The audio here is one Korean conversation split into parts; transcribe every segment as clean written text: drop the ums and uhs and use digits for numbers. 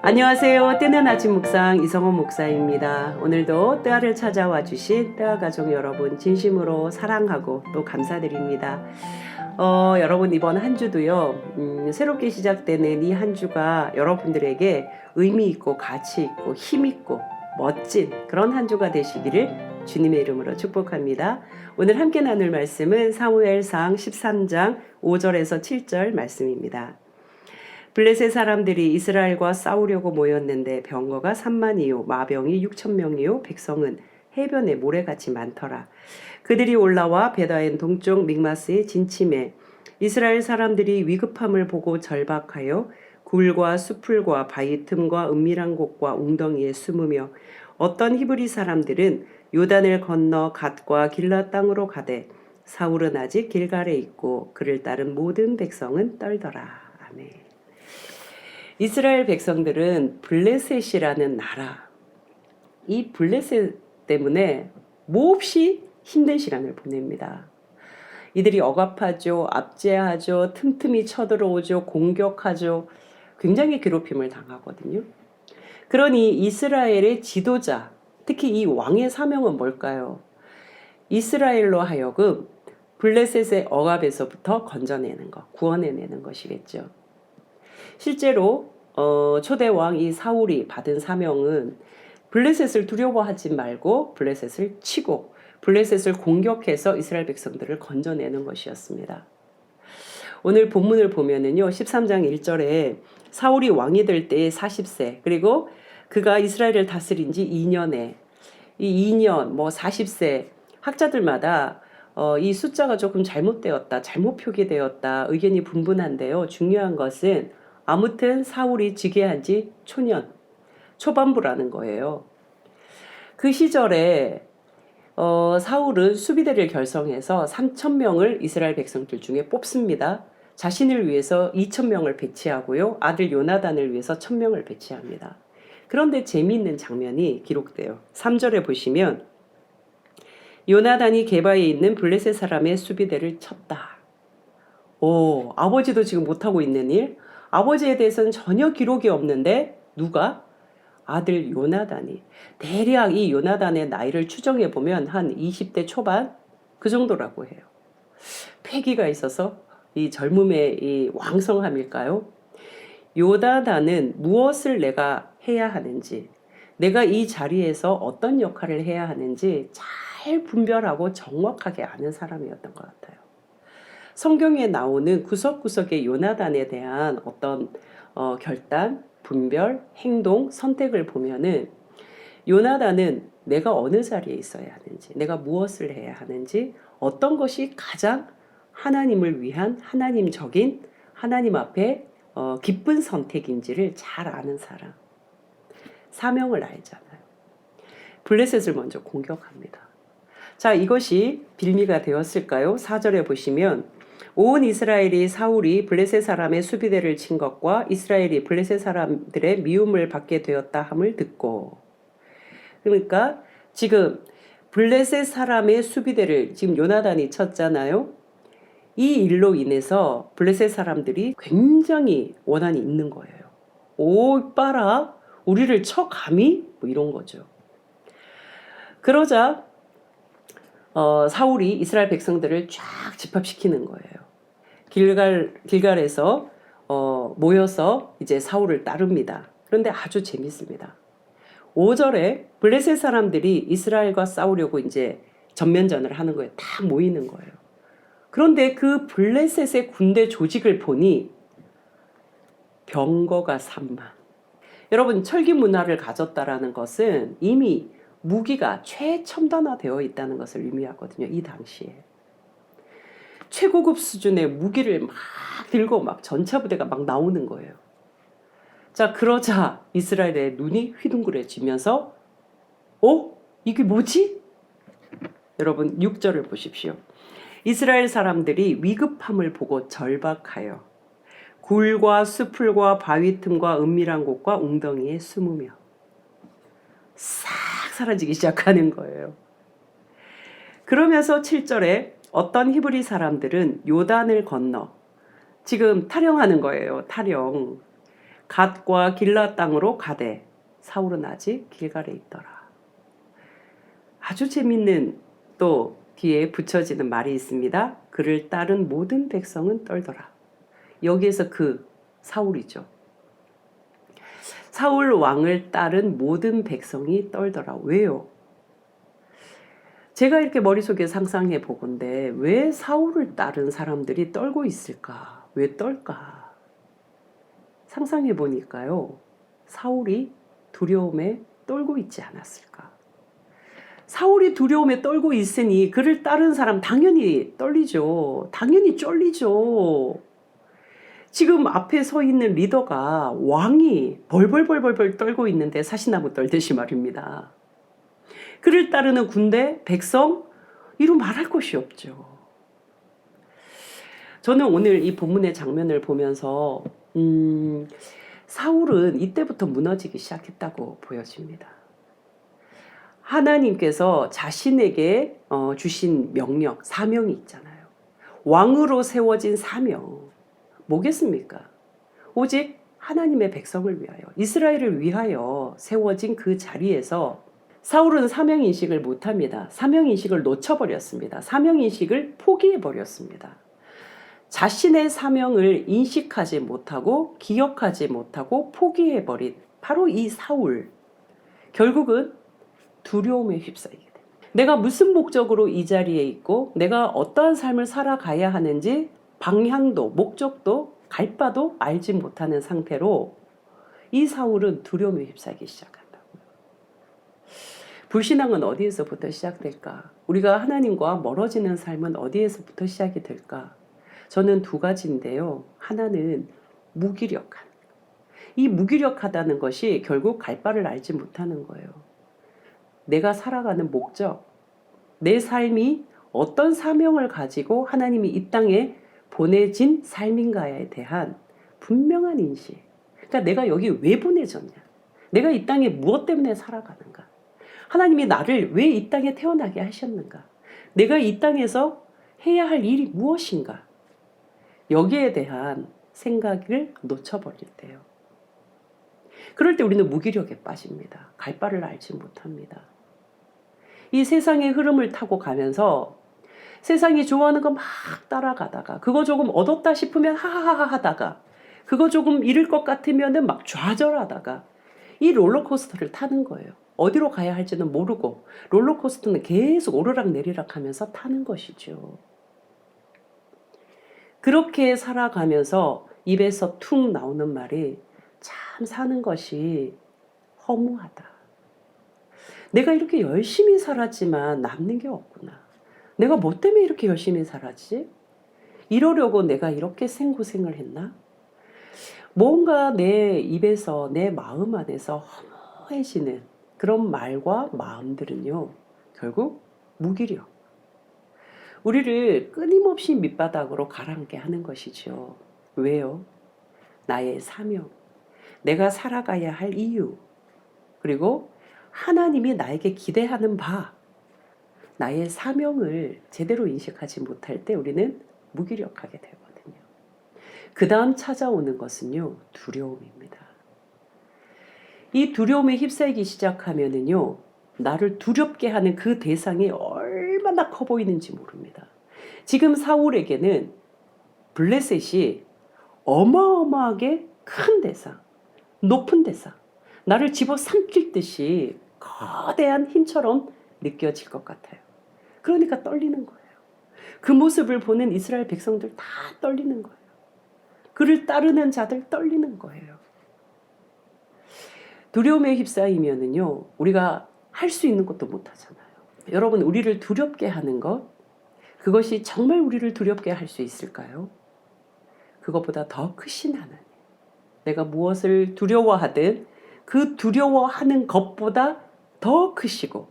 안녕하세요. 뜨는 아침 묵상 이성원 목사입니다. 오늘도 뜨아를 찾아와 주신 뜨아 가족 여러분 진심으로 사랑하고 또 감사드립니다. 여러분 이번 한 주도요. 새롭게 시작되는 이 한 주가 여러분들에게 의미 있고 가치 있고 힘 있고 멋진 그런 한 주가 되시기를 주님의 이름으로 축복합니다. 오늘 함께 나눌 말씀은 사무엘상 13장 5절에서 7절 말씀입니다. 블레셋 사람들이 이스라엘과 싸우려고 모였는데 병거가 3만이요 마병이 6,000명이요 백성은 해변에 모래같이 많더라. 그들이 올라와 베다엔 동쪽 믹마스에 진침해 이스라엘 사람들이 위급함을 보고 절박하여 굴과 수풀과 바위 틈과 은밀한 곳과 웅덩이에 숨으며 어떤 히브리 사람들은 요단을 건너 갓과 길라 땅으로 가되 사울은 아직 길갈에 있고 그를 따른 모든 백성은 떨더라. 아멘. 이스라엘 백성들은 블레셋이라는 나라, 이 블레셋 때문에 몹시 힘든 시간을 보냅니다. 이들이 억압하죠, 압제하죠, 틈틈이 쳐들어오죠, 공격하죠. 굉장히 괴롭힘을 당하거든요. 그러니 이스라엘의 지도자, 특히 이 왕의 사명은 뭘까요? 이스라엘로 하여금 블레셋의 억압에서부터 건져내는 것, 구원해내는 것이겠죠. 실제로 초대왕 이 사울이 받은 사명은 블레셋을 두려워하지 말고 블레셋을 치고 블레셋을 공격해서 이스라엘 백성들을 건져내는 것이었습니다. 오늘 본문을 보면은요, 13장 1절에 사울이 왕이 될 때에 40세, 그리고 그가 이스라엘을 다스린 지 2년에 이 2년, 40세, 학자들마다 이 숫자가 조금 잘못되었다, 잘못 표기되었다, 의견이 분분한데요. 중요한 것은 아무튼 사울이 즉위한 지 초년, 초반부라는 거예요. 그 시절에 사울은 수비대를 결성해서 3,000명을 이스라엘 백성들 중에 뽑습니다. 자신을 위해서 2,000명을 배치하고요. 아들 요나단을 위해서 1,000명을 배치합니다. 그런데 재미있는 장면이 기록돼요. 3절에 보시면 요나단이 게바에 있는 블레셋 사람의 수비대를 쳤다. 아버지도 지금 못하고 있는 일, 아버지에 대해서는 전혀 기록이 없는데 누가? 아들 요나단이. 대략 이 요나단의 나이를 추정해 보면 한 20대 초반 그 정도라고 해요. 패기가 있어서 이 젊음의 이 왕성함일까요? 요나단은 무엇을 내가 해야 하는지, 내가 이 자리에서 어떤 역할을 해야 하는지 잘 분별하고 정확하게 아는 사람이었던 것 같아요. 성경에 나오는 구석구석의 요나단에 대한 어떤 결단, 분별, 행동, 선택을 보면은 요나단은 내가 어느 자리에 있어야 하는지, 내가 무엇을 해야 하는지, 어떤 것이 가장 하나님을 위한 하나님적인 하나님 앞에 기쁜 선택인지를 잘 아는 사람. 사명을 알잖아요. 블레셋을 먼저 공격합니다. 자, 이것이 빌미가 되었을까요? 4절에 보시면 온 이스라엘이 사울이 블레셋 사람의 수비대를 친 것과 이스라엘이 블레셋 사람들의 미움을 받게 되었다 함을 듣고, 그러니까 지금 블레셋 사람의 수비대를 지금 요나단이 쳤잖아요. 이 일로 인해서 블레셋 사람들이 굉장히 원한이 있는 거예요. 봐라, 우리를 쳐 감히? 이런 거죠. 그러자 사울이 이스라엘 백성들을 쫙 집합시키는 거예요. 길갈에서 모여서 이제 사울을 따릅니다. 그런데 아주 재밌습니다. 5절에 블레셋 사람들이 이스라엘과 싸우려고 이제 전면전을 하는 거예요. 다 모이는 거예요. 그런데 그 블레셋의 군대 조직을 보니 병거가 3만. 여러분, 철기 문화를 가졌다라는 것은 이미 무기가 최첨단화되어 있다는 것을 의미하거든요. 이 당시에. 최고급 수준의 무기를 막 들고 막 전차 부대가 막 나오는 거예요. 자, 그러자 이스라엘의 눈이 휘둥그레지면서 이게 뭐지? 여러분 6절을 보십시오. 이스라엘 사람들이 위급함을 보고 절박하여 굴과 수풀과 바위 틈과 은밀한 곳과 웅덩이에 숨으며 싹 사라지기 시작하는 거예요. 그러면서 7절에 어떤 히브리 사람들은 요단을 건너 지금 타령하는 거예요. 타령. 갓과 길라 땅으로 가되 사울은 아직 길갈에 있더라. 아주 재밌는 또 뒤에 붙여지는 말이 있습니다. 그를 따른 모든 백성은 떨더라. 여기에서 그 사울이죠. 사울 왕을 따른 모든 백성이 떨더라. 왜요? 제가 이렇게 머릿속에 상상해 보건데 왜 사울을 따른 사람들이 떨고 있을까? 왜 떨까? 상상해 보니까요. 사울이 두려움에 떨고 있지 않았을까? 사울이 두려움에 떨고 있으니 그를 따른 사람 당연히 떨리죠. 당연히 쫄리죠. 지금 앞에 서 있는 리더가 왕이 벌벌벌벌 떨고 있는데 사시나무 떨듯이 말입니다. 그를 따르는 군대, 백성, 이루 말할 것이 없죠. 저는 오늘 이 본문의 장면을 보면서 사울은 이때부터 무너지기 시작했다고 보여집니다. 하나님께서 자신에게 주신 명령, 사명이 있잖아요. 왕으로 세워진 사명. 뭐겠습니까? 오직 하나님의 백성을 위하여, 이스라엘을 위하여 세워진 그 자리에서 사울은 사명인식을 못합니다. 사명인식을 놓쳐버렸습니다. 사명인식을 포기해버렸습니다. 자신의 사명을 인식하지 못하고 기억하지 못하고 포기해버린 바로 이 사울. 결국은 두려움에 휩싸이게 됩니다. 내가 무슨 목적으로 이 자리에 있고 내가 어떠한 삶을 살아가야 하는지 방향도 목적도 갈 바도 알지 못하는 상태로 이 사울은 두려움에 휩싸이기 시작한다고요. 불신앙은 어디에서부터 시작될까? 우리가 하나님과 멀어지는 삶은 어디에서부터 시작이 될까? 저는 두 가지인데요. 하나는 무기력한. 이 무기력하다는 것이 결국 갈 바를 알지 못하는 거예요. 내가 살아가는 목적, 내 삶이 어떤 사명을 가지고 하나님이 이 땅에 보내진 삶인가에 대한 분명한 인식. 그러니까 내가 여기 왜 보내졌냐? 내가 이 땅에 무엇 때문에 살아가는가? 하나님이 나를 왜 이 땅에 태어나게 하셨는가? 내가 이 땅에서 해야 할 일이 무엇인가? 여기에 대한 생각을 놓쳐버릴 때요. 그럴 때 우리는 무기력에 빠집니다. 갈 바를 알지 못합니다. 이 세상의 흐름을 타고 가면서 세상이 좋아하는 거 막 따라가다가 그거 조금 얻었다 싶으면 하하하 하다가 그거 조금 잃을 것 같으면 막 좌절하다가 이 롤러코스터를 타는 거예요. 어디로 가야 할지는 모르고 롤러코스터는 계속 오르락 내리락 하면서 타는 것이죠. 그렇게 살아가면서 입에서 툭 나오는 말이 참 사는 것이 허무하다. 내가 이렇게 열심히 살았지만 남는 게 없구나. 내가 뭐 때문에 이렇게 열심히 살았지? 이러려고 내가 이렇게 생고생을 했나? 뭔가 내 입에서 내 마음 안에서 허무해지는 그런 말과 마음들은요. 결국 무기력. 우리를 끊임없이 밑바닥으로 가라앉게 하는 것이죠. 왜요? 나의 사명, 내가 살아가야 할 이유, 그리고 하나님이 나에게 기대하는 바, 나의 사명을 제대로 인식하지 못할 때 우리는 무기력하게 되거든요. 그 다음 찾아오는 것은요, 두려움입니다. 이 두려움에 휩싸이기 시작하면은요, 나를 두렵게 하는 그 대상이 얼마나 커 보이는지 모릅니다. 지금 사울에게는 블레셋이 어마어마하게 큰 대상, 높은 대상, 나를 집어삼킬 듯이 거대한 힘처럼 느껴질 것 같아요. 그러니까 떨리는 거예요. 그 모습을 보는 이스라엘 백성들 다 떨리는 거예요. 그를 따르는 자들 떨리는 거예요. 두려움에 휩싸이면은요, 우리가 할 수 있는 것도 못 하잖아요. 여러분, 우리를 두렵게 하는 것, 그것이 정말 우리를 두렵게 할 수 있을까요? 그것보다 더 크신 하나님. 내가 무엇을 두려워하든 그 두려워하는 것보다 더 크시고,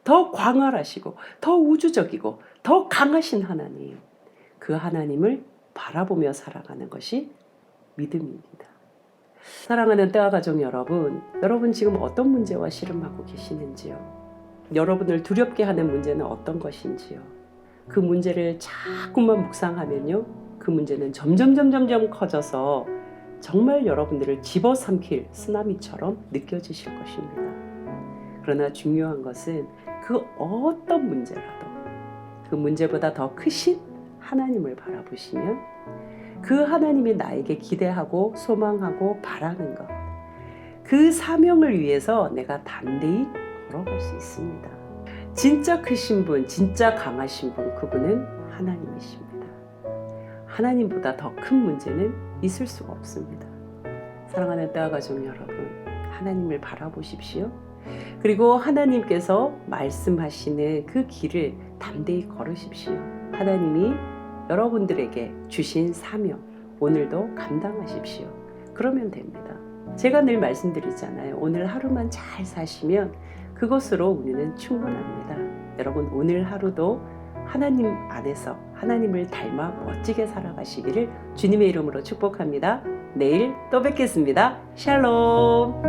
더 광활하시고, 더 우주적이고, 더 강하신 하나님. 그 하나님을 바라보며 살아가는 것이 믿음입니다. 사랑하는 때와 가족 여러분, 여러분 지금 어떤 문제와 씨름하고 계시는지요? 여러분을 두렵게 하는 문제는 어떤 것인지요? 그 문제를 자꾸만 묵상하면요, 그 문제는 점점 커져서 정말 여러분들을 집어삼킬 쓰나미처럼 느껴지실 것입니다. 그러나 중요한 것은 그 어떤 문제라도 그 문제보다 더 크신 하나님을 바라보시면 그 하나님이 나에게 기대하고 소망하고 바라는 것, 그 사명을 위해서 내가 담대히 걸어갈 수 있습니다. 진짜 크신 분, 진짜 강하신 분, 그분은 하나님이십니다. 하나님보다 더 큰 문제는 있을 수가 없습니다. 사랑하는 따가족 여러분, 하나님을 바라보십시오. 그리고 하나님께서 말씀하시는 그 길을 담대히 걸으십시오. 하나님이 여러분들에게 주신 사명, 오늘도 감당하십시오. 그러면 됩니다. 제가 늘 말씀드리잖아요. 오늘 하루만 잘 사시면 그것으로 우리는 충분합니다. 여러분, 오늘 하루도 하나님 안에서 하나님을 닮아 멋지게 살아가시기를 주님의 이름으로 축복합니다. 내일 또 뵙겠습니다. 샬롬.